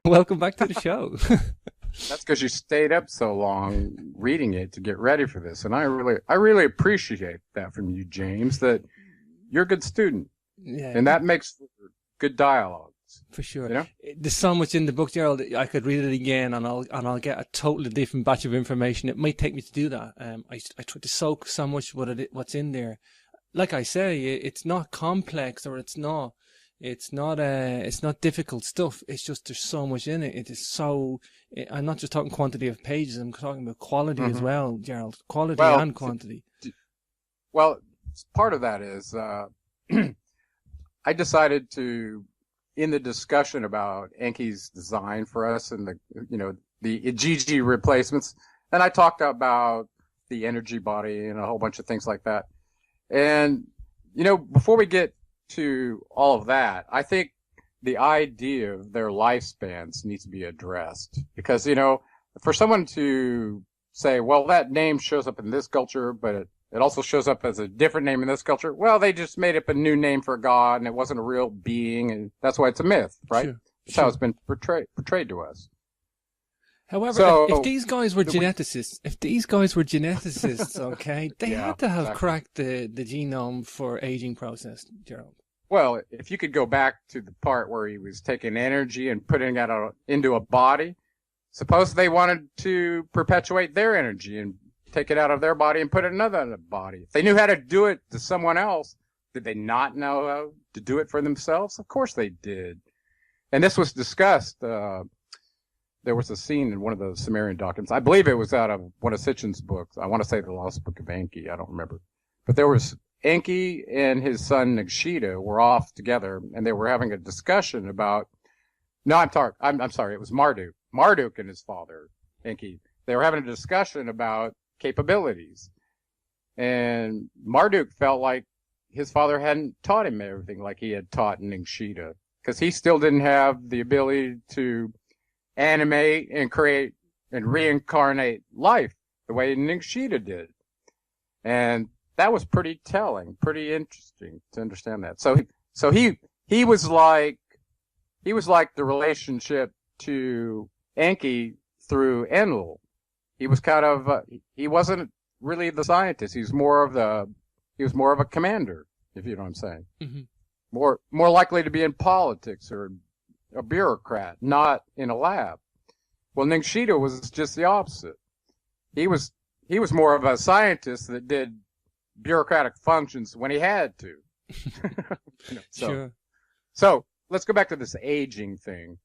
Welcome back to the show. That's because you stayed up so long reading it to get ready for this, and I really appreciate that from you, James. That you're a good student, Yeah, and that makes for good dialogues. for sure. You know? There's so much in the book, Gerald. I could read it again, and I'll get a totally different batch of information. It might take me to do that. I try to soak so much what's in there. Like I say, it's not complex, or it's not difficult stuff. It's just there's so much in it. It is so. I'm not just talking quantity of pages. I'm talking about quality as well, Gerald. Quality and quantity. Well, part of that is I decided to, in the discussion about Enki's design for us and the GG replacements, and I talked about the energy body and a whole bunch of things like that. And before we get to all of that, I think the idea of their lifespans needs to be addressed, because for someone to say, well, that name shows up in this culture, but it also shows up as a different name in this culture. Well, they just made up a new name for a god, and it wasn't a real being, and that's why it's a myth, right? Sure, That's how it's been portrayed to us. However, if these guys were geneticists, okay, they had to have cracked the genome for aging process, Gerald. Well, if you could go back to the part where he was taking energy and putting it into a body, suppose they wanted to perpetuate their energy and take it out of their body and put it in another body. If they knew how to do it to someone else, did they not know how to do it for themselves? Of course they did. And this was discussed. There was a scene in one of the Sumerian documents. I believe it was out of one of Sitchin's books. I want to say the Lost Book of Enki. I don't remember. But there was Enki and his son Nagshita were off together, and they were having a discussion about. No, I'm sorry. It was Marduk. Marduk and his father Enki. They were having a discussion about capabilities, and Marduk felt like his father hadn't taught him everything like he had taught Nagshita, because he still didn't have the ability to animate and create and reincarnate life the way Nagshita did. And that was pretty telling, pretty interesting to understand that. So he was like the relationship to Enki through Enlil. He was kind of he wasn't really the scientist. He was more of a commander, if you know what I'm saying. Mm-hmm. More likely to be in politics or a bureaucrat, not in a lab. Well, Nagshita was just the opposite. He was more of a scientist that did bureaucratic functions when he had to. Sure. So let's go back to this aging thing.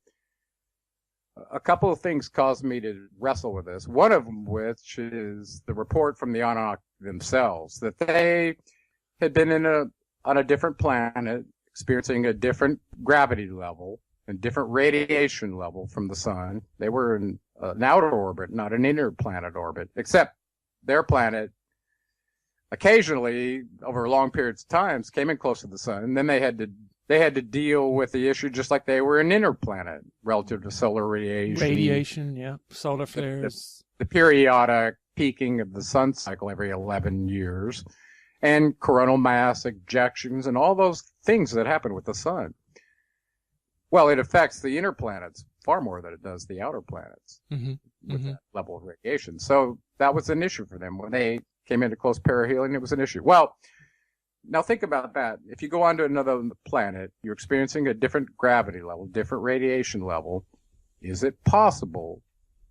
A couple of things caused me to wrestle with this. One of them, which is the report from the Anunnaki themselves, that they had been on a different planet, experiencing a different gravity level and different radiation level from the sun. They were in an outer orbit, not an inner planet orbit, except their planet occasionally, over long periods of times, came in close to the sun, and then they had to deal with the issue just like they were an inner planet relative to solar radiation. Yeah. Solar flares. The periodic peaking of the sun cycle every 11 years, and coronal mass ejections, and all those things that happen with the sun. Well, it affects the inner planets far more than it does the outer planets with that level of radiation. So that was an issue for them. When they came into close perihelion, it was an issue. Well, now think about that. If you go onto another planet, you're experiencing a different gravity level, different radiation level. Is it possible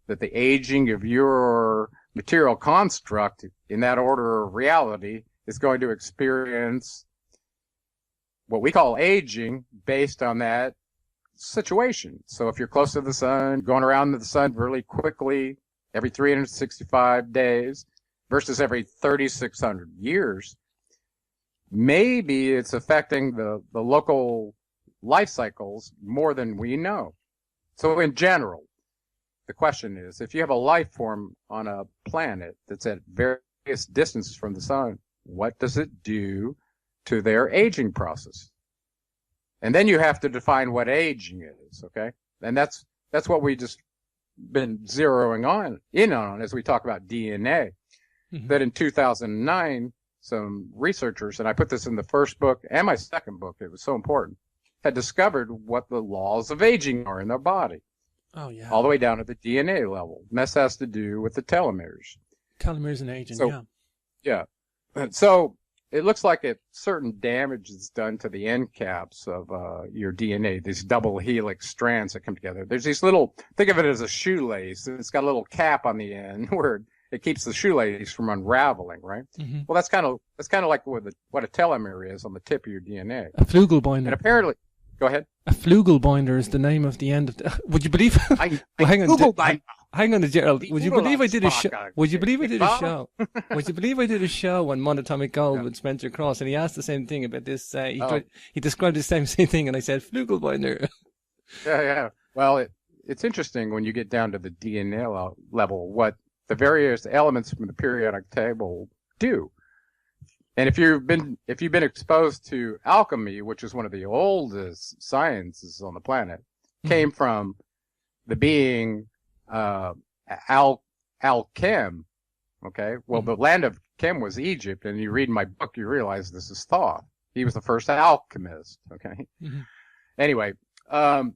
that the aging of your material construct in that order of reality is going to experience what we call aging based on that situation? So if you're close to the sun, going around the sun really quickly every 365 days versus every 3,600 years, maybe it's affecting the local life cycles more than we know. So in general, the question is, if you have a life form on a planet that's at various distances from the sun, what does it do to their aging process? And then you have to define what aging is, okay? And that's what we just been zeroing in on as we talk about DNA. Mm-hmm. That in 2009, some researchers, and I put this in the first book and my second book, it was so important, had discovered what the laws of aging are in their body. Oh, yeah. all the way down to the DNA level. And this has to do with the telomeres. Telomeres and aging, So, yeah. Yeah. And so it looks like certain damage is done to the end caps of your DNA, these double helix strands that come together. There's these little, think of it as a shoelace. It's got a little cap on the end where it keeps the shoelace from unraveling, right? Mm-hmm. Well, that's kind of like what a telomere is on the tip of your DNA. A Flugelbinder. And apparently, go ahead. A Flugelbinder is the name of the end of the... Would you believe... Well, hang on, Gerald. Would you believe I did a show? Would you believe I did a show? Would you believe I did a show on Monatomic Gold with Spencer Cross, and he asked the same thing about this. He described the same thing, and I said Flugelbinder. Yeah. Well, it's interesting when you get down to the DNA level what the various elements from the periodic table do. And if you've been exposed to alchemy, which is one of the oldest sciences on the planet, came from the being Al-Chem. Okay. Well, the land of Chem was Egypt, and you read my book, you realize this is Thoth. He was the first alchemist. Okay. Mm-hmm. Anyway, so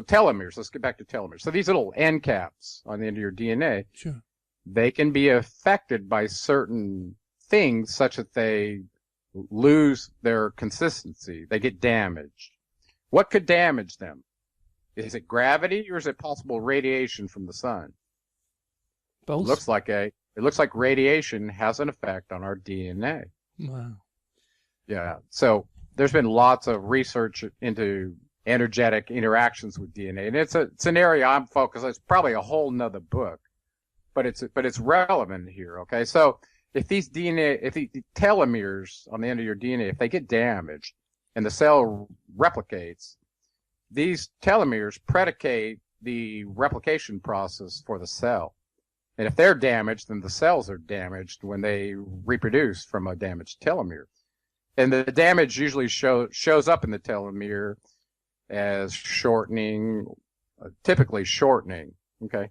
telomeres. Let's get back to telomeres. So these little end caps on the end of your DNA, sure, they can be affected by certain things such that they lose their consistency. They get damaged. What could damage them? Is it gravity, or is it possible radiation from the sun? Both. It looks like radiation has an effect on our DNA. Wow. Yeah. So there's been lots of research into energetic interactions with DNA, and it's an area I'm focused on. It's probably a whole nother book, but it's relevant here. Okay. So if the telomeres on the end of your DNA, if they get damaged and the cell replicates, these telomeres predicate the replication process for the cell. And if they're damaged, then the cells are damaged when they reproduce from a damaged telomere. And the damage usually shows up in the telomere as shortening, typically shortening. Okay.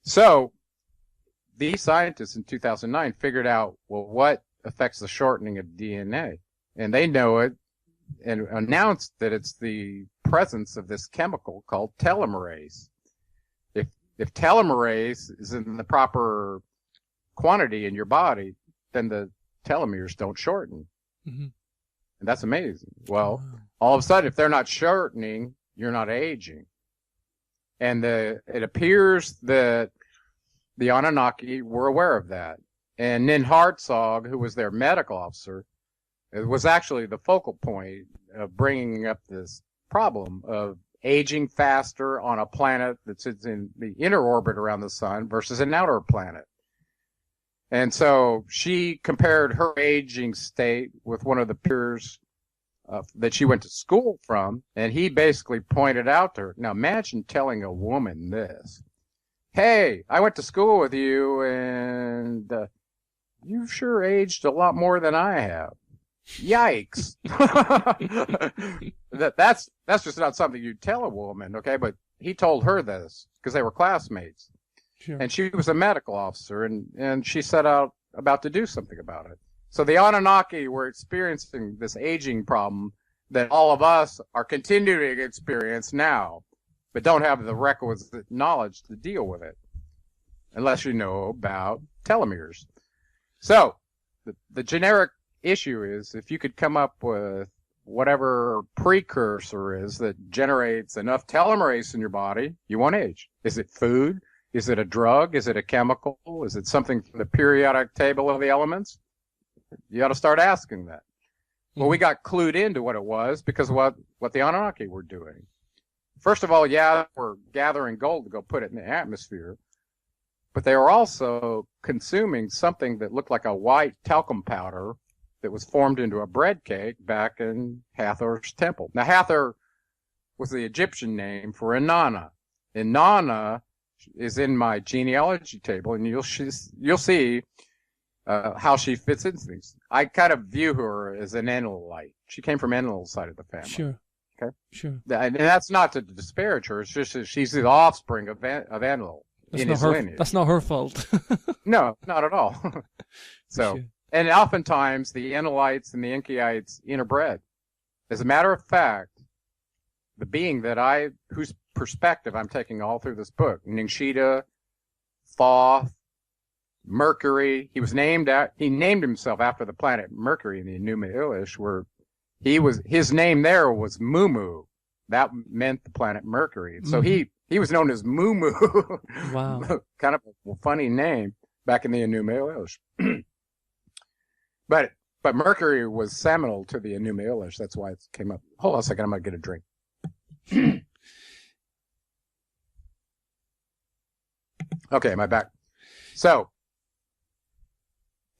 So these scientists in 2009 figured out, well, what affects the shortening of DNA? And they know it and announced that it's the presence of this chemical called telomerase. If telomerase is in the proper quantity in your body, then the telomeres don't shorten. Mm-hmm. And that's amazing. Well, all of a sudden, if they're not shortening, you're not aging. And it appears that the Anunnaki were aware of that. And Nin Hartzog, who was their medical officer, it was actually the focal point of bringing up this problem of aging faster on a planet that sits in the inner orbit around the sun versus an outer planet. And so she compared her aging state with one of the peers that she went to school from, and he basically pointed out to her, now imagine telling a woman this: hey, I went to school with you, and you've sure aged a lot more than I have. Yikes. That's just not something you'd tell a woman, okay? But he told her this because they were classmates. Sure. And she was a medical officer, and she set out about to do something about it. So the Anunnaki were experiencing this aging problem that all of us are continuing to experience now, but don't have the requisite knowledge to deal with it, unless you know about telomeres. So the generic issue is, if you could come up with whatever precursor is that generates enough telomerase in your body, you won't age. Is it food? Is it a drug? Is it a chemical? Is it something from the periodic table of the elements? You ought to start asking that. Well, we got clued into what it was because of what the Anunnaki were doing. First of all, yeah, we're gathering gold to go put it in the atmosphere, but they were also consuming something that looked like a white talcum powder that was formed into a bread cake back in Hathor's temple. Now, Hathor was the Egyptian name for Inanna. Inanna is in my genealogy table, and you'll see how she fits into these. I kind of view her as an Enlilite. She came from Enlil's side of the family. Sure. Okay. Sure. And that's not to disparage her. It's just that she's the offspring of Enlil in his lineage. That's not her fault. No, not at all. So, sure. And oftentimes the Enlilites and the Enkyites interbred. As a matter of fact, the being whose perspective I'm taking all through this book, Ningshita, Thoth, Mercury. He named himself after the planet Mercury in the Enuma Elish, where his name there was Mumu. That meant the planet Mercury. So he was known as Mumu. Wow. Kind of a funny name back in the Enuma Elish. But Mercury was seminal to the Enuma Elish. That's why it came up. Hold on a second. I'm going to get a drink. Okay, am I back? So,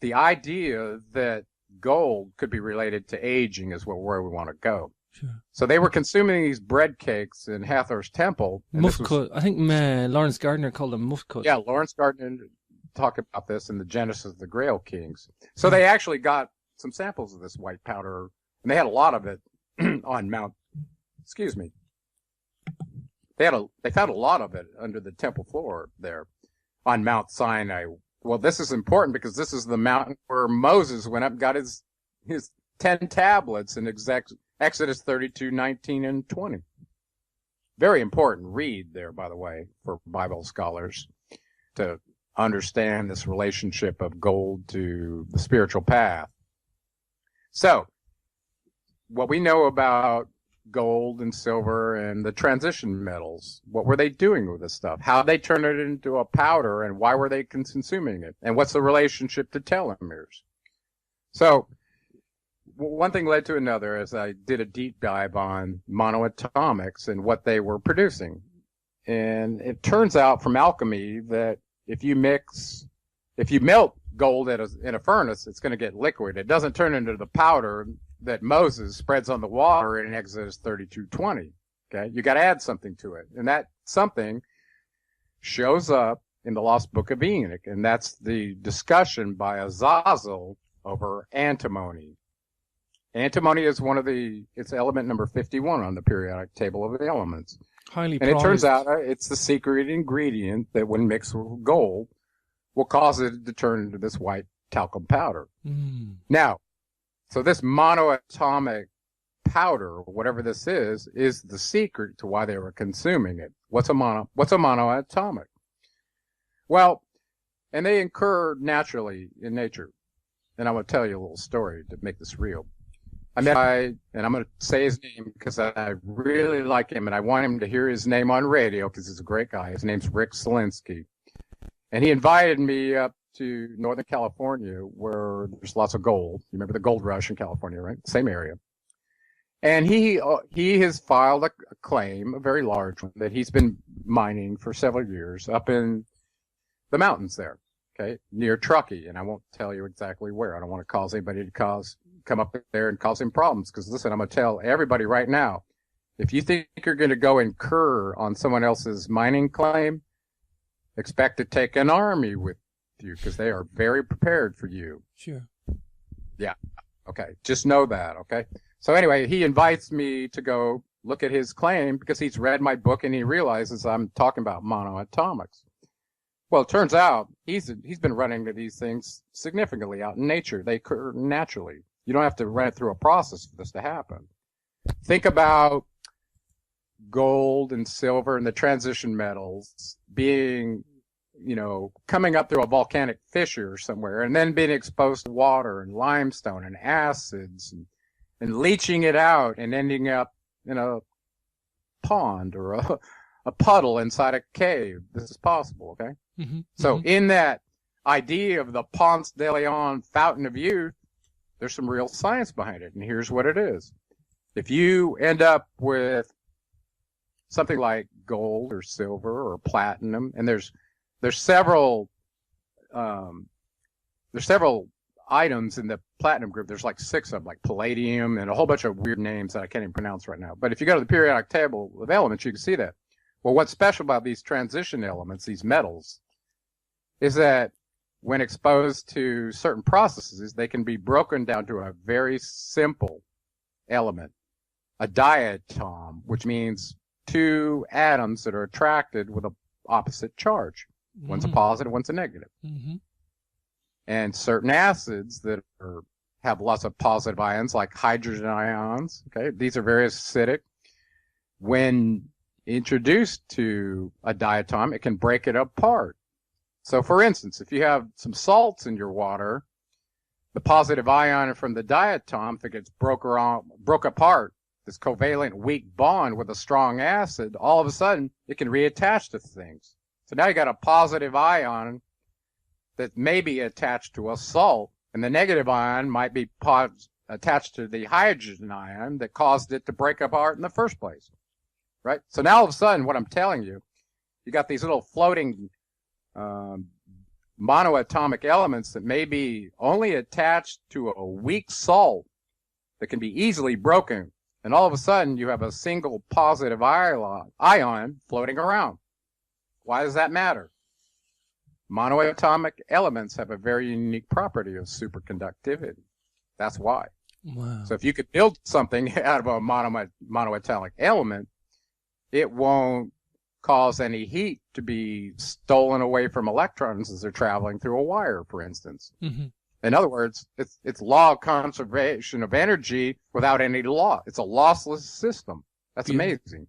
the idea that gold could be related to aging is where we want to go. Sure. So they were consuming these bread cakes in Hathor's temple. Mufkut. I think Lawrence Gardner called them Mufkut. Yeah, Lawrence Gardner talked about this in the Genesis of the Grail Kings. So they actually got some samples of this white powder, and they had a lot of it on Mount. Excuse me. They found a lot of it under the temple floor there on Mount Sinai. Well, this is important because this is the mountain where Moses went up and got his 10 tablets in Exodus 32, 19, and 20. Very important read there, by the way, for Bible scholars to understand this relationship of gold to the spiritual path. So, what we know about gold and silver and the transition metals, what were they doing with this stuff? How did they turn it into a powder, and why were they consuming it? And what's the relationship to telomeres? So, one thing led to another as I did a deep dive on monoatomics and what they were producing. And it turns out from alchemy that if you melt gold in a furnace, it's going to get liquid. It doesn't turn into the powder that Moses spreads on the water in Exodus 32:20. Okay, you got to add something to it, and that something shows up in the Lost Book of Enoch, and that's the discussion by Azazel over antimony. Antimony is it's element number 51 on the periodic table of the elements. Highly and prized. It turns out it's the secret ingredient that when mixed with gold will cause it to turn into this white talcum powder. Now, so this monoatomic powder, whatever this is the secret to why they were consuming it. What's a monoatomic? Well, and they occur naturally in nature. And I'm going to tell you a little story to make this real. I met a guy, and I'm going to say his name because I really like him, and I want him to hear his name on radio because he's a great guy. His name's Rick Selinsky. And he invited me up to Northern California where there's lots of gold. You remember the gold rush in California, right? Same area. And he has filed a claim, a very large one, that he's been mining for several years up in the mountains there, okay, near Truckee. And I won't tell you exactly where. I don't want to cause anybody to come up there and cause him problems. Because listen, I'm going to tell everybody right now, if you think you're going to go incur on someone else's mining claim, expect to take an army with you because they are very prepared for you. Sure. Yeah. Okay. Just know that. Okay. So anyway, he invites me to go look at his claim because he's read my book and he realizes I'm talking about monoatomics. Well, it turns out he's been running into these things significantly out in nature. They occur naturally. You don't have to run it through a process for this to happen. Think about gold and silver and the transition metals being, coming up through a volcanic fissure somewhere and then being exposed to water and limestone and acids and leaching it out and ending up in a pond or a puddle inside a cave. This is possible, okay? Mm-hmm. So in that idea of the Ponce de Leon fountain of youth, there's some real science behind it, and here's what it is. If you end up with something like gold or silver or platinum, and there's several items in the platinum group. There's like 6 of them, like palladium and a whole bunch of weird names that I can't even pronounce right now. But if you go to the periodic table of elements, you can see that. Well, what's special about these transition elements, these metals, is that when exposed to certain processes, they can be broken down to a very simple element, a diatom, which means 2 atoms that are attracted with an opposite charge. One's a positive, one's a negative. Mm-hmm. And certain acids that have lots of positive ions, like hydrogen ions, okay, these are very acidic. when introduced to a diatom, it can break it apart. So for instance, if you have some salts in your water, the positive ion from the diatom, if it gets broke apart, this covalent weak bond with a strong acid, all of a sudden it can reattach to things. So now you got a positive ion that may be attached to a salt, and the negative ion might be attached to the hydrogen ion that caused it to break apart in the first place. Right? So now all of a sudden, what I'm telling you, you got these little floating monoatomic elements that may be only attached to a weak salt that can be easily broken. And all of a sudden, you have a single positive ion floating around. Why does that matter? Monoatomic elements have a very unique property of superconductivity. That's why. Wow. So if you could build something out of a monoatomic element, it won't cause any heat to be stolen away from electrons as they're traveling through a wire, for instance. Mm-hmm. In other words, it's law of conservation of energy without any law. It's a lossless system. That's amazing.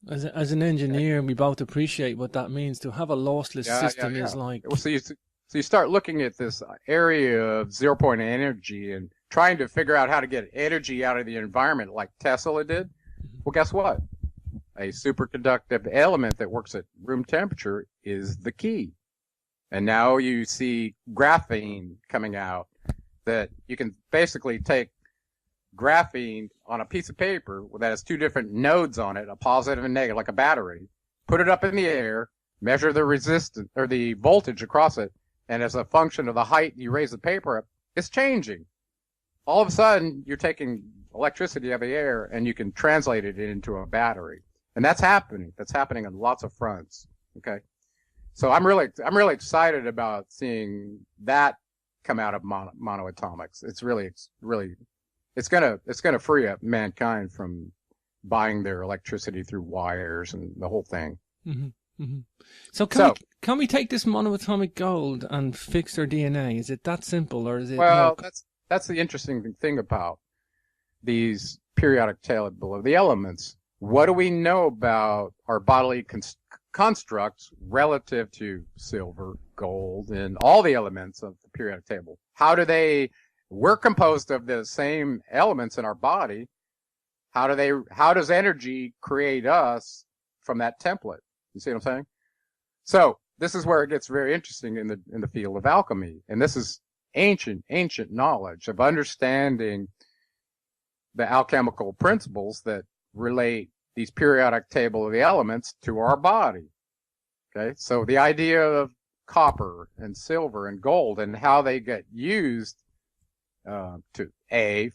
As an engineer, we both appreciate what that means. To have a lossless system is like... So you start looking at this area of zero-point energy and trying to figure out how to get energy out of the environment like Tesla did. Well, guess what? A superconductive element that works at room temperature is the key. And now you see graphene coming out that you can basically take graphene on a piece of paper that has two different nodes on it, a positive and negative, like a battery, put it up in the air, measure the resistance or the voltage across it, and as a function of the height you raise the paper up, it's changing. All of a sudden, you're taking electricity out of the air and you can translate it into a battery. And that's happening. That's happening on lots of fronts. Okay. So I'm really excited about seeing that come out of monoatomics. It's gonna free up mankind from buying their electricity through wires and the whole thing. Mm-hmm. Mm-hmm. So can we take this monoatomic gold and fix their DNA? Is it that simple, or is it? Well, that's the interesting thing about these periodic table of the elements. What do we know about our bodily constructs relative to silver, gold, and all the elements of the periodic table? We're composed of the same elements in our body. How does energy create us from that template? You see what I'm saying? So this is where it gets very interesting in the field of alchemy. And this is ancient knowledge of understanding the alchemical principles that relate these periodic table of the elements to our body. Okay. So the idea of copper and silver and gold and how they get used to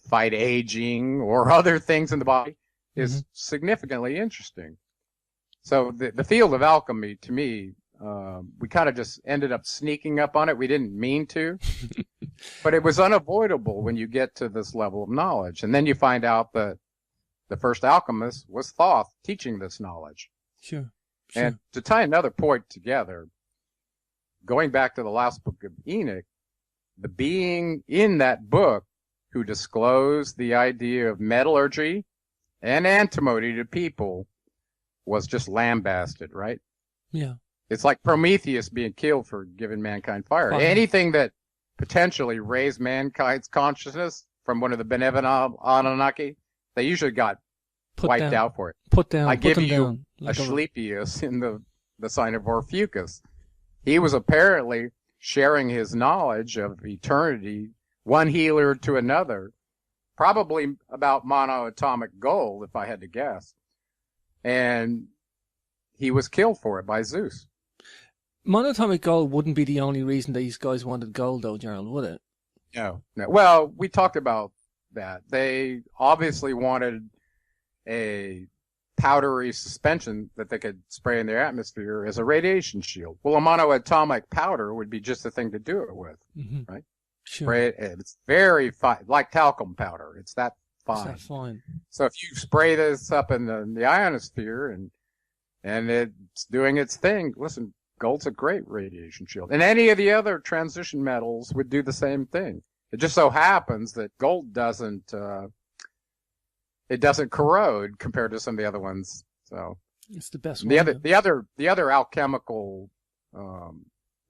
fight aging or other things in the body is significantly interesting. So the field of alchemy, to me, we kind of just ended up sneaking up on it. We didn't mean to, but it was unavoidable when you get to this level of knowledge. And then you find out that the first alchemist was Thoth teaching this knowledge. Sure. And to tie another point together, going back to the last book of Enoch, the being in that book who disclosed the idea of metallurgy and antimony to people was just lambasted, right? Yeah. It's like Prometheus being killed for giving mankind fire. Anything that potentially raised mankind's consciousness from one of the benevolent Anunnaki, they usually got wiped out for it. I give you Asclepius in the sign of Orpheus. He was apparently sharing his knowledge of eternity, one healer to another, probably about monoatomic gold, if I had to guess. And he was killed for it by Zeus. Monoatomic gold wouldn't be the only reason these guys wanted gold, though, Gerald, would it? No. Well, we talked about that. They obviously wanted a powdery suspension that they could spray in their atmosphere as a radiation shield. Well, a monoatomic powder would be just the thing to do it with, right? Sure. Spray it. It's very fine, like talcum powder. It's that fine. So if you spray this up in the ionosphere and it's doing its thing, listen, gold's a great radiation shield. And any of the other transition metals would do the same thing. It just so happens that gold doesn't it doesn't corrode compared to some of the other ones. So It's the best the one. the other alchemical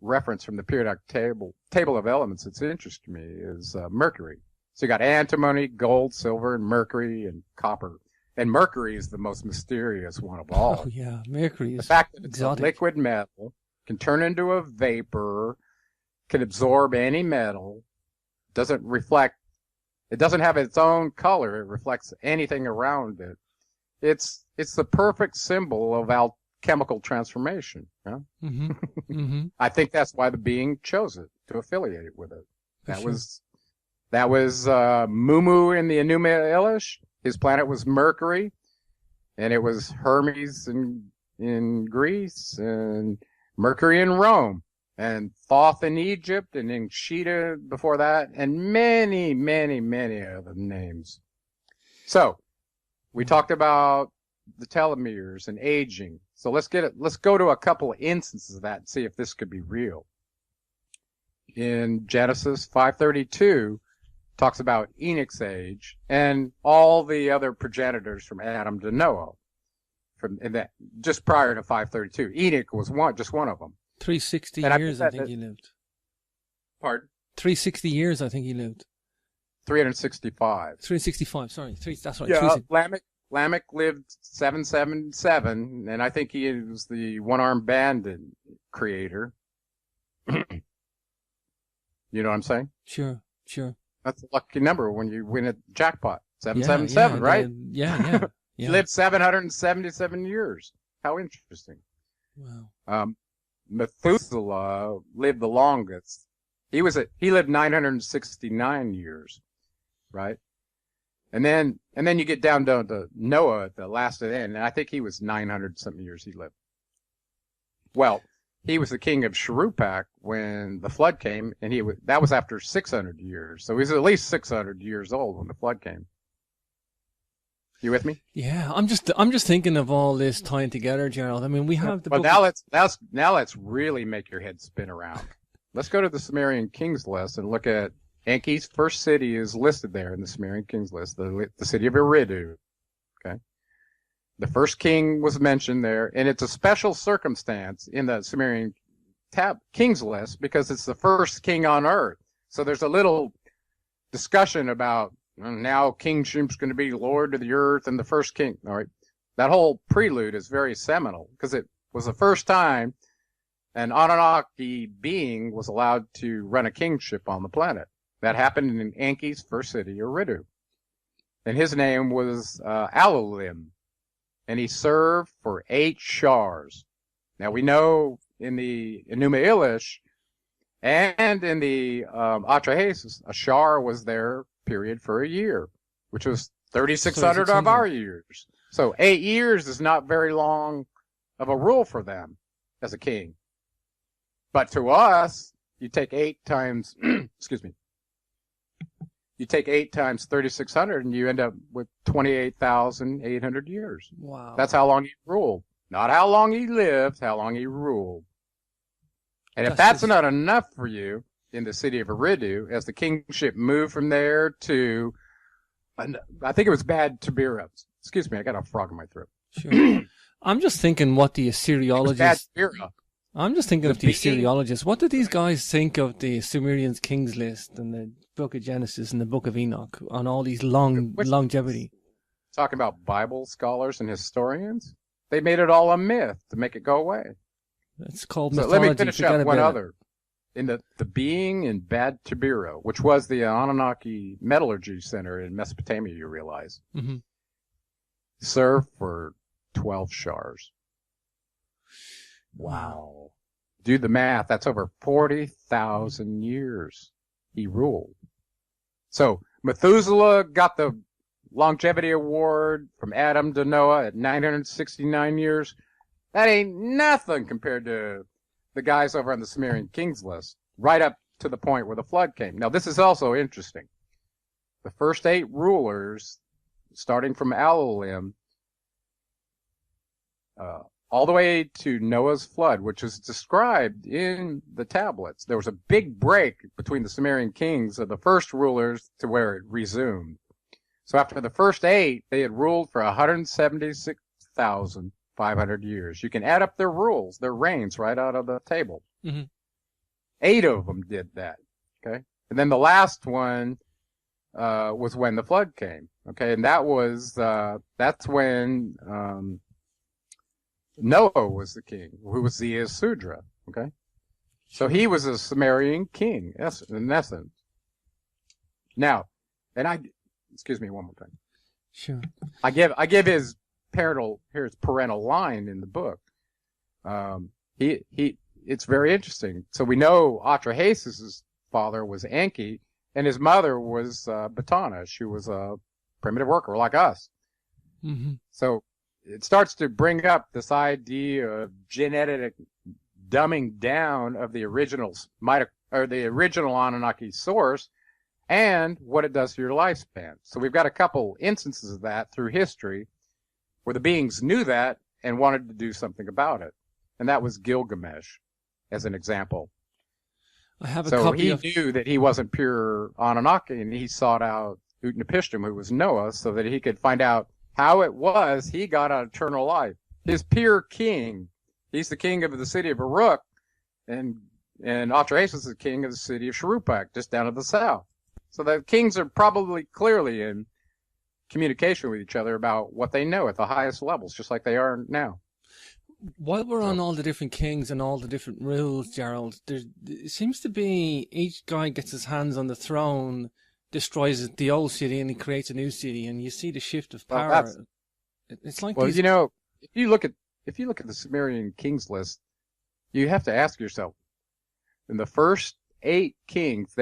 reference from the periodic table of elements that's interesting to me is mercury. So you got antimony, gold, silver, and mercury and copper. And mercury is the most mysterious one of all. Oh yeah, mercury The is fact that it's exotic. a liquid metal, can turn into a vapor, can absorb any metal, doesn't reflect, it doesn't have its own color, it reflects anything around it. It's the perfect symbol of alchemical transformation. You know? Mm-hmm. Mm-hmm. I think that's why the being chose it, to affiliate with it. For That sure. was Mumu in the Enuma Elish. His planet was Mercury, and it was Hermes in Greece, and Mercury in Rome, and Thoth in Egypt, and Nshita before that, and many, many, many other names. So, we talked about the telomeres and aging. So let's go to a couple of instances of that and see if this could be real. In Genesis 5:32, talks about Enoch's age and all the other progenitors from Adam to Noah. Just prior to 532, Enoch was just one of them. 360 And years, I think he lived. Pardon? 360 years, I think he lived. 365. 365, sorry. That's right. Yeah, 360. Lamech lived 777, and I think he was the one-armed bandit creator. You know what I'm saying? Sure, sure. That's a lucky number when you win a jackpot. Yeah, 777, yeah, right? Yeah. He lived 777 years. How interesting. Wow. Methuselah lived the longest. He lived 969 years, right? And then you get down to Noah at the last of the end, and I think he was 900 something years he lived. Well, he was the king of Shuruppak when the flood came, and that was after 600 years. So he was at least 600 years old when the flood came. You with me? Yeah, I'm just thinking of all this tying together, Gerald. I mean, we have the Well, book. now let's really make your head spin around. Let's go to the Sumerian Kings list and look at Enki's first city is listed there in the Sumerian Kings list, the city of Eridu. Okay. The first king was mentioned there, and it's a special circumstance in the Sumerian Kings list because it's the first king on earth. So there's a little discussion about now kingship's going to be lord of the earth and the first king. All right. That whole prelude is very seminal because it was the first time an Anunnaki being was allowed to run a kingship on the planet. That happened in Enki's first city, Eridu. And his name was Alulim. And he served for 8 shars. Now we know in the Enuma Elish and in the Atrahasis, a shar was their period for a year, which was 3,600 of our years. So 8 years is not very long of a rule for them as a king. But to us, you take 8 times, excuse me, you take 8 times 3,600 and you end up with 28,800 years. Wow. That's how long he ruled. Not how long he lived, how long he ruled. And if that's not enough for you in the city of Eridu, as the kingship moved from there to, I think it was Bad Tabira. Excuse me, I got a frog in my throat. Sure. I'm just thinking what the Assyriologists... Bad Tabira. I'm just thinking of the Assyriologists. What did these guys think of the Sumerians Kings list and the Book of Genesis and the Book of Enoch on all these longevity? Talking about Bible scholars and historians? They made it all a myth to make it go away. It's called so mythology. Let me finish up one other. In the being in Bad Tabira, which was the Anunnaki Metallurgy Center in Mesopotamia, you realize, served for 12 shars. Wow. Do the math. That's over 40,000 years he ruled. So Methuselah got the longevity award from Adam to Noah at 969 years. That ain't nothing compared to the guys over on the Sumerian Kings list, right up to the point where the flood came. Now, this is also interesting. The first 8 rulers, starting from Alulim, all the way to Noah's flood, which is described in the tablets. There was a big break between the Sumerian kings of the first rulers to where it resumed. So after the first 8, they had ruled for 176,500 years. You can add up their rules, their reigns, right out of the table. Mm-hmm. 8 of them did that. Okay. And then the last one was when the flood came. Okay. And that's when Noah was the king, who was the Asudra. Okay. So he was a Sumerian king, in essence. Now, excuse me one more time. Sure. I give his parental line in the book. It's very interesting. So we know Atrahasis' father was Enki, and his mother was Batana. She was a primitive worker like us. Mm-hmm. So it starts to bring up this idea of genetic dumbing down of the original Anunnaki source, and what it does to your lifespan. So we've got a couple instances of that through history where the beings knew that and wanted to do something about it. And that was Gilgamesh, as an example. I have a so copy he of... knew that he wasn't pure Anunnaki, and he sought out Utnapishtim, who was Noah, so that he could find out how it was he got an eternal life. His peer king, he's the king of the city of Uruk, and Atrahasis is the king of the city of Shuruppak, just down to the south. So the kings are probably clearly in communication with each other about what they know at the highest levels, just like they are now. While we're on all the different kings and all the different rules, Gerald, it seems to be each guy gets his hands on the throne, destroys the old city, and he creates a new city, and you see the shift of power. It's like if you look at the Sumerian kings list, you have to ask yourself, in the first 8 kings,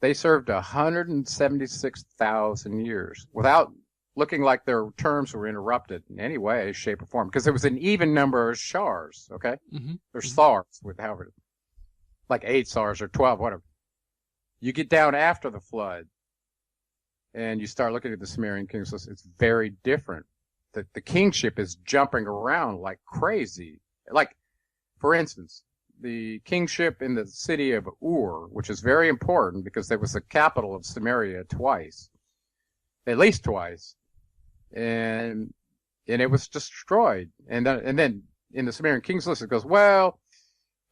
they served 176,000 years without looking like their terms were interrupted in any way, shape, or form, because there was an even number of Shars, okay? Mm-hmm. There's Thars, with however, like 8 Sars or 12, whatever. You get down after the flood, and you start looking at the Sumerian kings list, it's very different. The kingship is jumping around like crazy. Like, for instance, the kingship in the city of Ur, which is very important because it was the capital of Sumeria twice, at least twice, and it was destroyed. And then in the Sumerian kings list it goes, well,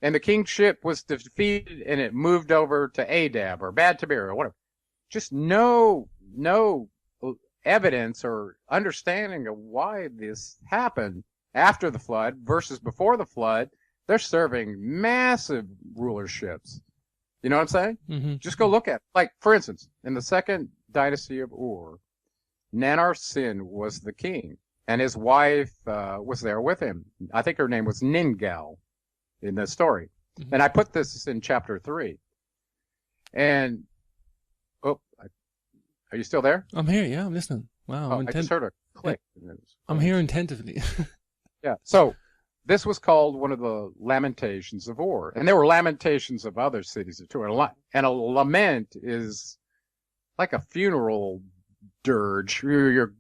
and the kingship was defeated and it moved over to Adab or Bad Tabir or whatever. Just no evidence or understanding of why this happened after the flood versus before the flood. They're serving massive rulerships. You know what I'm saying? Mm-hmm. Just go look at it. Like, for instance, in the second dynasty of Ur, Nanar-Sin was the king, and his wife was there with him. I think her name was Ningal in the story. Mm-hmm. And I put this in chapter 3. And, are you still there? I'm here, yeah, I'm listening. Wow, I just heard a click. I'm here attentively. Yeah, so this was called one of the lamentations of Ur. And there were lamentations of other cities too. And a lament is like a funeral dirge. You're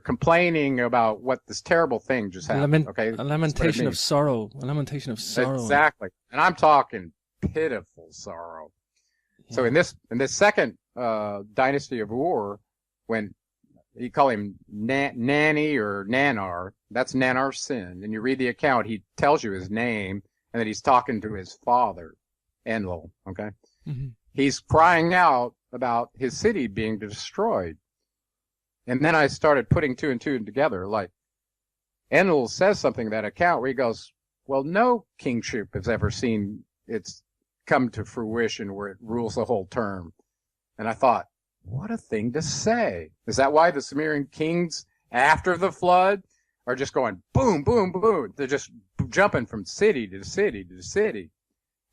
complaining about what this terrible thing just happened. Okay, a lamentation of sorrow. A lamentation of sorrow. Exactly. And I'm talking pitiful sorrow. Yeah. So in this second dynasty of Ur, when you call him Nani or Nanar, that's Nanar-Sin. And you read the account, he tells you his name, and that he's talking to his father, Enlil, okay? Mm-hmm. He's crying out about his city being destroyed. And then I started putting 2 and 2 together, like, Enlil says something in that account where he goes, well, no kingship has ever seen it's come to fruition where it rules the whole term. And I thought, what a thing to say. Is that why the Sumerian kings after the flood are just going boom, boom, boom? They're just jumping from city to city to city.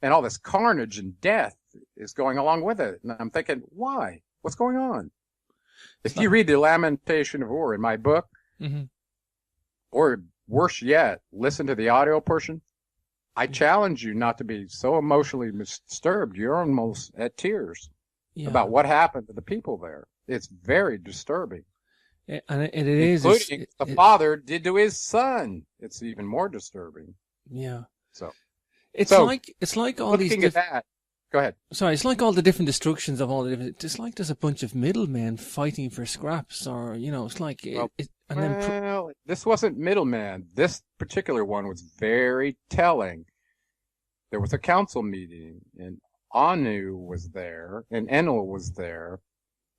And all this carnage and death is going along with it. And I'm thinking, why? What's going on? If you read the Lamentation of Ur in my book, mm-hmm. or worse yet, listen to the audio portion, I challenge you not to be so emotionally disturbed. You're almost at tears. Yeah. About what happened to the people there. It's very disturbing. And it is. Including the father did to his son. It's even more disturbing. Yeah. So it's like all these. Looking at that, Go ahead. Sorry, it's like all the different destructions of all the different. It's like there's a bunch of middlemen fighting for scraps, or it's like this wasn't middleman. This particular one was very telling. There was a council meeting, and Anu was there, and Enlil was there,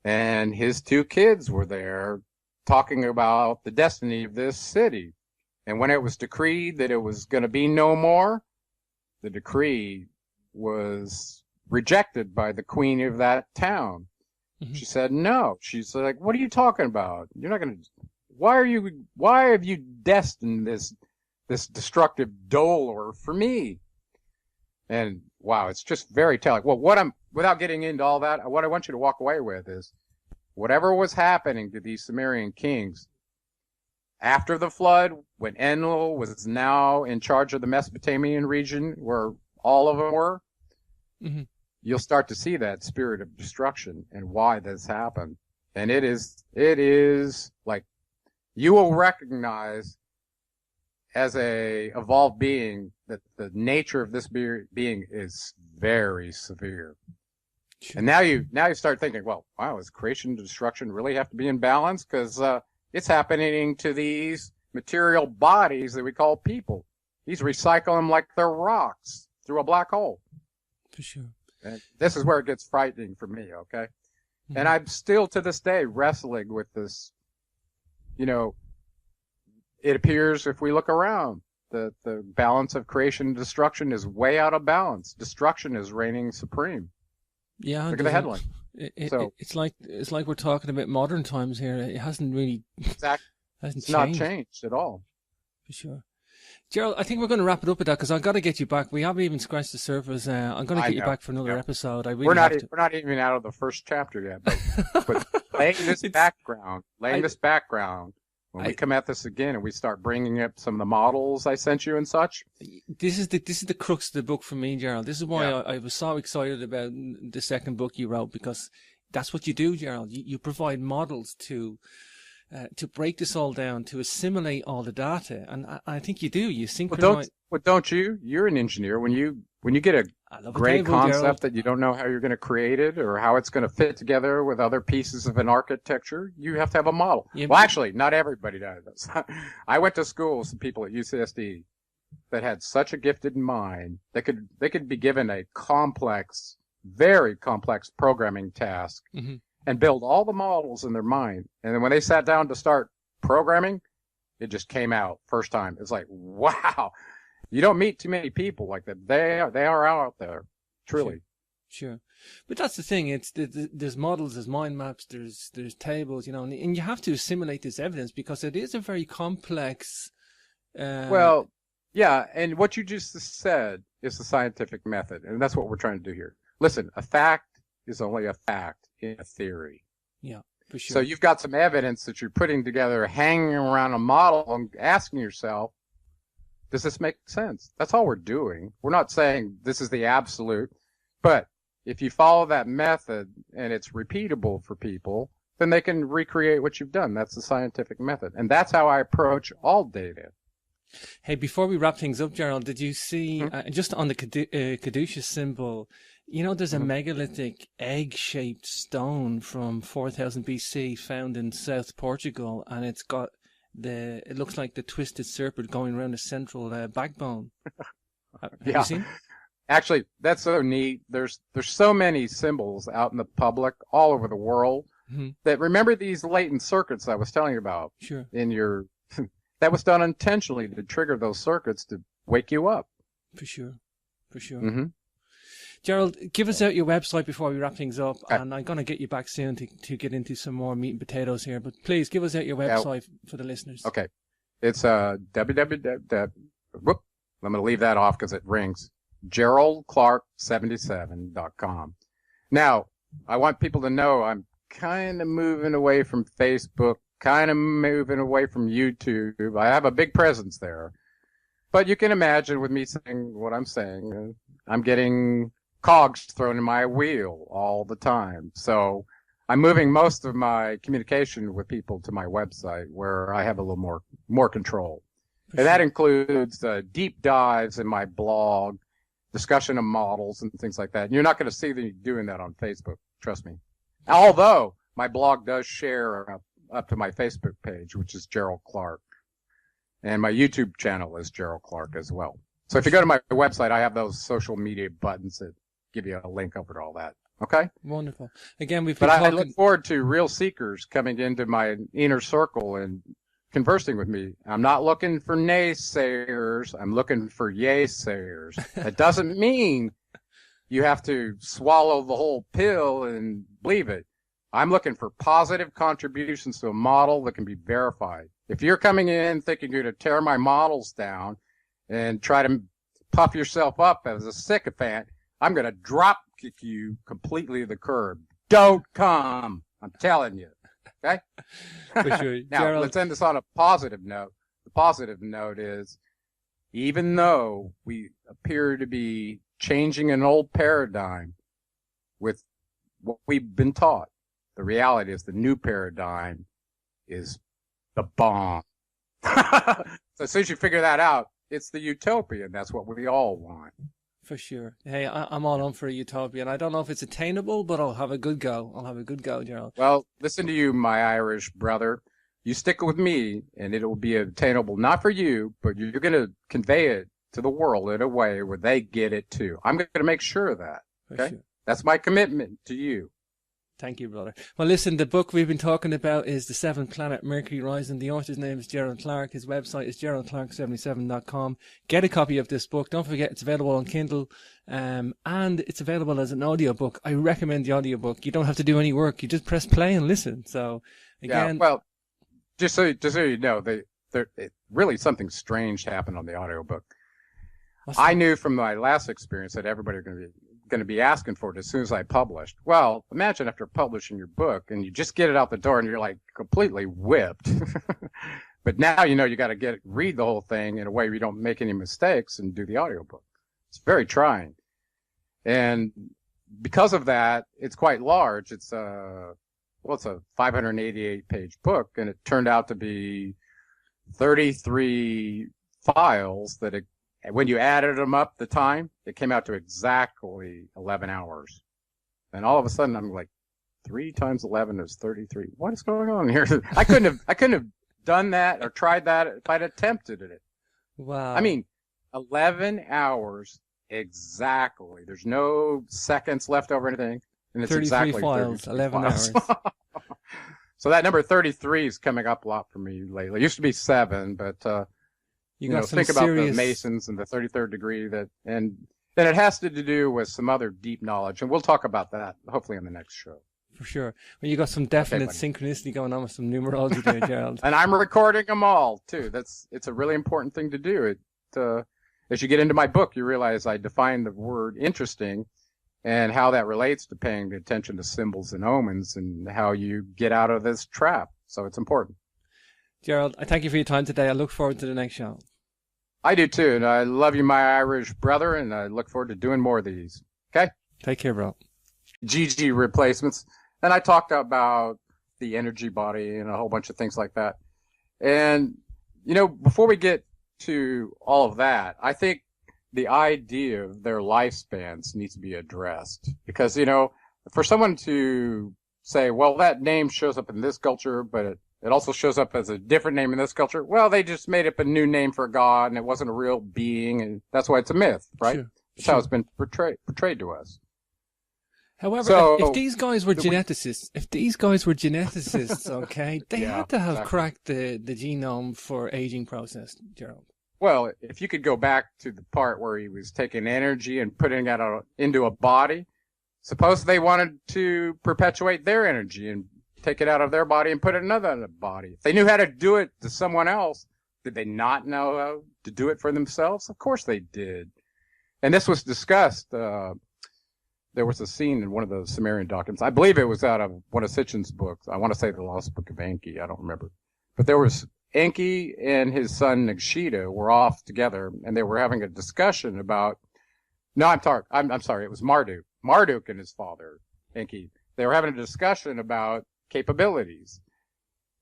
and his 2 kids were there, talking about the destiny of this city. And when it was decreed that it was going to be no more, the decree was rejected by the queen of that town. Mm-hmm. She said no. She's like, "What are you talking about? You're not going to. Why have you destined this destructive dolor for me?" And wow, it's just very telling. Well, without getting into all that, what I want you to walk away with is whatever was happening to these Sumerian kings after the flood, when Enlil was now in charge of the Mesopotamian region where all of them were, mm-hmm. You'll start to see that spirit of destruction and why this happened. And it is like you will recognize as a evolved being that the nature of this being is very severe. Sure. And now you start thinking, well, wow, does creation and destruction really have to be in balance? Because it's happening to these material bodies that we call people. He's recycling them like they're rocks through a black hole. For sure. And this is where it gets frightening for me, okay? Mm-hmm. And I'm still to this day wrestling with this, it appears if we look around, the balance of creation and destruction is way out of balance. Destruction is reigning supreme. Yeah. Look at the headline. It's like we're talking about modern times here. It hasn't really exactly. It's not changed at all. For sure. Gerald, I think we're going to wrap it up with that because I've got to get you back. We haven't even scratched the surface. I'm going to get you back for another episode. We're not even out of the first chapter yet. But laying this background, when we come at this again and we start bringing up some of the models I sent you and such. This is the crux of the book for me, Gerald. This is why I was so excited about the second book you wrote, because that's what you do, Gerald. You provide models to break this all down, to assimilate all the data, and I think you do. You synchronize. Well, don't you? You're an engineer. When you get a great concept that you don't know how you're going to create it or how it's going to fit together with other pieces of an architecture, you have to have a model. Yeah, well, actually, not everybody does. I went to school with some people at UCSD that had such a gifted mind. They could be given a complex, very complex programming task. Mm-hmm. And build all the models in their mind. And then when they sat down to start programming, it just came out first time. It's like, wow, you don't meet too many people like that. They are out there, truly. Sure. But that's the thing. It's there's models, there's mind maps, there's tables, and you have to assimilate this evidence because it is a very complex. Well, yeah, and what you just said is the scientific method, and that's what we're trying to do here. Listen, a fact is only a fact in a theory. Yeah, for sure. So you've got some evidence that you're putting together, hanging around a model and asking yourself, does this make sense? That's all we're doing. We're not saying this is the absolute, but if you follow that method and it's repeatable for people, then they can recreate what you've done. That's the scientific method. And that's how I approach all data. Hey, before we wrap things up, Gerald, did you see, just on the caduceus symbol, there's a megalithic egg-shaped stone from 4000 BC found in South Portugal, and it looks like the twisted serpent going around the central backbone. Have you seen? Actually, that's so neat. There's so many symbols out in the public all over the world that remember these latent circuits I was telling you about. Sure. That was done intentionally to trigger those circuits to wake you up. For sure. Mm-hmm. Gerald, give us out your website before we wrap things up, and I'm going to get you back soon to get into some more meat and potatoes here. But please give us out your website for the listeners. Okay, it's www. Whoop, I'm going to leave that off because it rings. GeraldClark77.com. Now, I want people to know I'm kind of moving away from Facebook, kind of moving away from YouTube. I have a big presence there, but you can imagine with me saying what I'm saying, I'm getting cogs thrown in my wheel all the time. So I'm moving most of my communication with people to my website where I have a little more control. And that includes deep dives in my blog discussion of models and things like that. And you're not going to see me doing that on Facebook. Trust me. Although my blog does share up to my Facebook page, which is Gerald Clark. And my YouTube channel is Gerald Clark as well. So if you go to my website, I have those social media buttons that give you a link over to all that. Okay? Wonderful. Again, But I look forward to real seekers coming into my inner circle and conversing with me. I'm not looking for naysayers. I'm looking for yay-sayers. That doesn't mean you have to swallow the whole pill and believe it. I'm looking for positive contributions to a model that can be verified. If you're coming in thinking you're going to tear my models down and try to puff yourself up as a sycophant, I'm going to drop kick you completely to the curb. Don't come. I'm telling you. Okay? For sure. Now, Gerald, let's end this on a positive note. The positive note is, even though we appear to be changing an old paradigm with what we've been taught, the reality is the new paradigm is the bomb. So as soon as you figure that out, it's the utopia, and that's what we all want. for sure. Hey, I'm all on for a utopia, and I don't know if it's attainable, but I'll have a good go. I'll have a good go, Gerald. Well, listen to you, my Irish brother. You stick with me, and it will be attainable, not for you, but you're going to convey it to the world in a way where they get it too. I'm going to make sure of that. Okay? Sure. That's my commitment to you. Thank you, brother. Well, listen, the book we've been talking about is The Seventh Planet, Mercury Rising. The author's name is Gerald Clark. His website is geraldclark77.com. Get a copy of this book. Don't forget, it's available on Kindle, and it's available as an audiobook. I recommend the audiobook. You don't have to do any work. You just press play and listen. So, again... Yeah, well, just so you know, really something strange happened on the audiobook. I knew from my last experience that everybody was going to be asking for it as soon as I published. Well, imagine after publishing your book and you just get it out the door and you're like completely whipped. But now you got to read the whole thing in a way where you don't make any mistakes and do the audiobook. It's very trying. And because of that, it's quite large. It's a 588 page book, and it turned out to be 33 files that when you added them up the time, it came out to exactly 11 hours. And all of a sudden I'm like, 3 times 11 is 33. What is going on here? I couldn't have done that or tried that if I'd attempted it. Wow. I mean, 11 hours exactly. There's no seconds left over anything. And it's 33 exactly files, 11 hours. So that number 33 is coming up a lot for me lately. It used to be 7, but, think about the Masons and the 33rd degree and then it has to do with some other deep knowledge. And we'll talk about that hopefully on the next show. For sure. Well, you got some definite synchronicity going on with some numerology there, Gerald. And I'm recording them all too. It's a really important thing to do. As you get into my book, you realize I define the word interesting and how that relates to paying attention to symbols and omens and how you get out of this trap. So it's important. Gerald, I thank you for your time today. I look forward to the next show. I do too, and I love you, my Irish brother, and I look forward to doing more of these. Okay? Take care, bro. GG replacements. And I talked about the energy body and a whole bunch of things like that. And, before we get to all of that, I think the idea of their lifespans needs to be addressed. Because, for someone to say, well, that name shows up in this culture, but it also shows up as a different name in this culture. Well, they just made up a new name for God, and it wasn't a real being, and that's why it's a myth, right? Sure, that's how it's been portrayed to us. However, if these guys were geneticists, okay, they had to have cracked the genome for aging process, Gerald. Well, if you could go back to the part where he was taking energy and putting it into a body, suppose they wanted to perpetuate their energy and take it out of their body and put it in another body. If they knew how to do it to someone else, did they not know how to do it for themselves? Of course they did. And this was discussed. There was a scene in one of the Sumerian documents. I believe it was out of one of Sitchin's books. I want to say the Lost Book of Enki. I don't remember. But there was Enki and his son Nagshita were off together, and they were having a discussion about. No, I'm sorry. It was Marduk. Marduk and his father Enki. They were having a discussion about capabilities.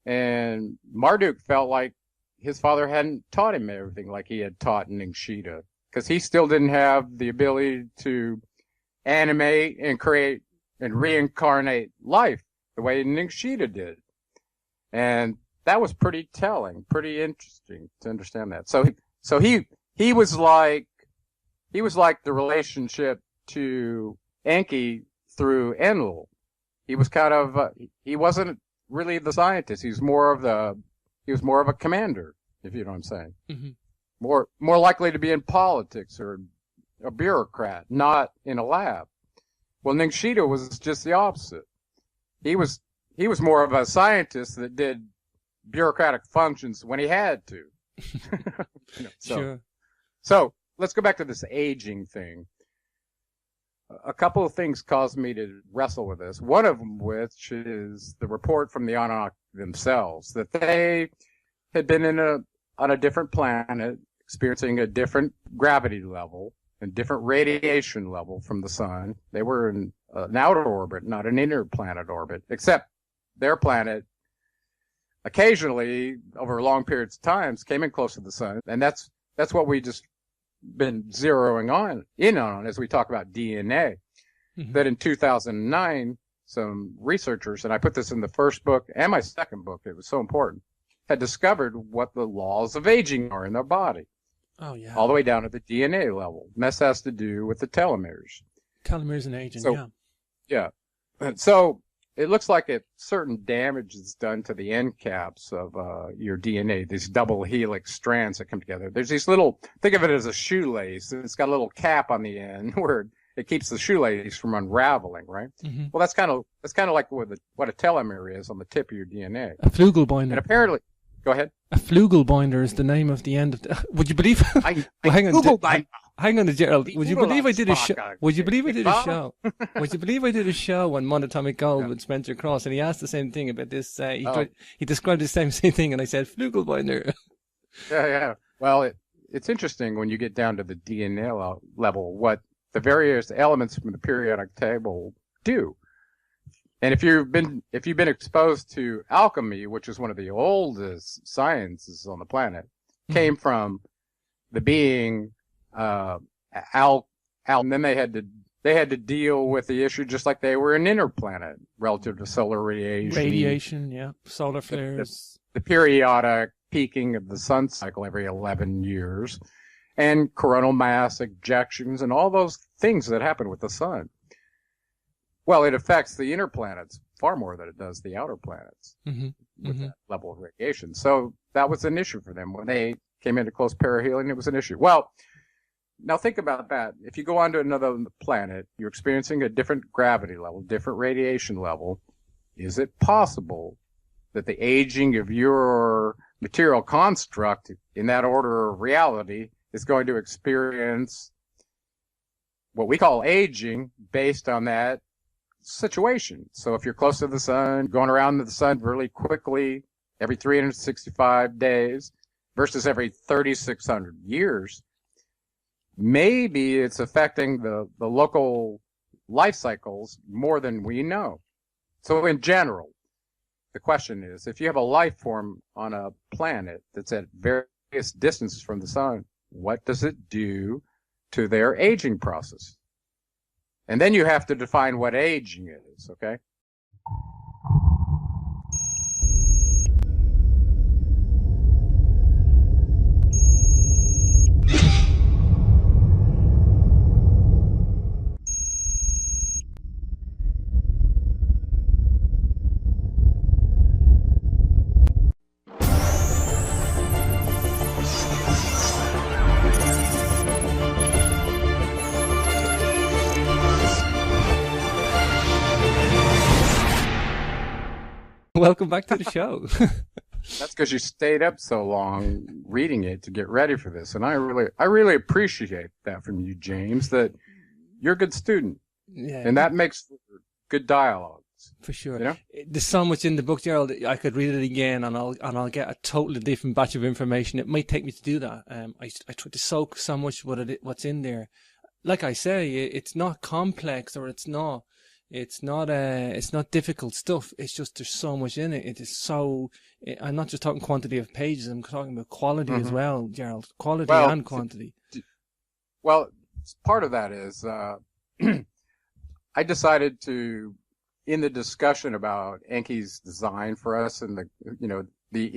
And Marduk felt like his father hadn't taught him everything like he had taught Nagshita. because he still didn't have the ability to animate and create and reincarnate life the way Ningshita did. And that was pretty telling, pretty interesting to understand that. So he was like the relationship to Enki through Enlil. He was kind of he wasn't really the scientist. He was more of a commander, if you know what I'm saying. Mm-hmm. More likely to be in politics or a bureaucrat, not in a lab. Well, Ningshita was just the opposite. He was more of a scientist that did bureaucratic functions when he had to. Sure. So let's go back to this aging thing. A couple of things caused me to wrestle with this. One of them, which is the report from the Anunnaki themselves, that they had been on a different planet, experiencing a different gravity level and different radiation level from the sun. They were in an outer orbit, not an inner planet orbit, except their planet occasionally, over long periods of time, came in close to the sun. And that's what we just been zeroing in on as we talk about DNA. Mm-hmm. That in 2009, some researchers, and I put this in the first book and my second book, it was so important, had discovered what the laws of aging are in their body. Oh, yeah. All the way down to the DNA level. And this has to do with the telomeres. Telomeres and aging, so, yeah. Yeah. And so it looks like if certain damage is done to the end caps of your DNA, these double helix strands that come together. There's these little, think of it as a shoelace, and it's got a little cap on the end where it keeps the shoelace from unraveling, right? Mm-hmm. Well, that's kind of like what a telomere is on the tip of your DNA. A Flugelbinder. And apparently, go ahead. A Flugelbinder is the name of the end of the, would you believe? Hang on, Gerald. Would you believe I did a show? Would you believe I did a show? Would you believe I did a show on Monatomic Gold with Spencer Cross, and he asked the same thing about this? He described the same thing, and I said Flugelbinder. Yeah. Well, it's interesting when you get down to the DNA level what the various elements from the periodic table do. And if you've been exposed to alchemy, which is one of the oldest sciences on the planet, came from the being and then they had to deal with the issue just like they were an inner planet relative to solar radiation. Solar flares, the periodic peaking of the sun cycle every 11 years, and coronal mass ejections and all those things that happen with the sun. Well, it affects the inner planets far more than it does the outer planets with that level of radiation. So that was an issue for them. When they came into close perihelion, it was an issue. Well, now think about that. If you go onto another planet, you're experiencing a different gravity level, different radiation level. Is it possible that the aging of your material construct in that order of reality is going to experience what we call aging based on that situation? So if you're close to the sun, going around the sun really quickly every 365 days versus every 3,600 years, maybe it's affecting the local life cycles more than we know. So in general, the question is, if you have a life form on a planet that's at various distances from the sun, what does it do to their aging process? And then you have to define what aging is, okay? Welcome back to the show. That's because you stayed up so long reading it to get ready for this, and I really appreciate that from you, James. That you're a good student, and that makes good dialogues. For sure. You know? There's so much in the book, Gerald. I could read it again, and I'll get a totally different batch of information. It might take me to do that. I try to soak so much what's in there. Like I say, it's not complex, or it's not difficult stuff. It's just there's so much in it. It is so. I'm not just talking quantity of pages. I'm talking about quality as well, Gerald. Quality and quantity. Well, part of that is I decided to, in the discussion about Enki's design for us and the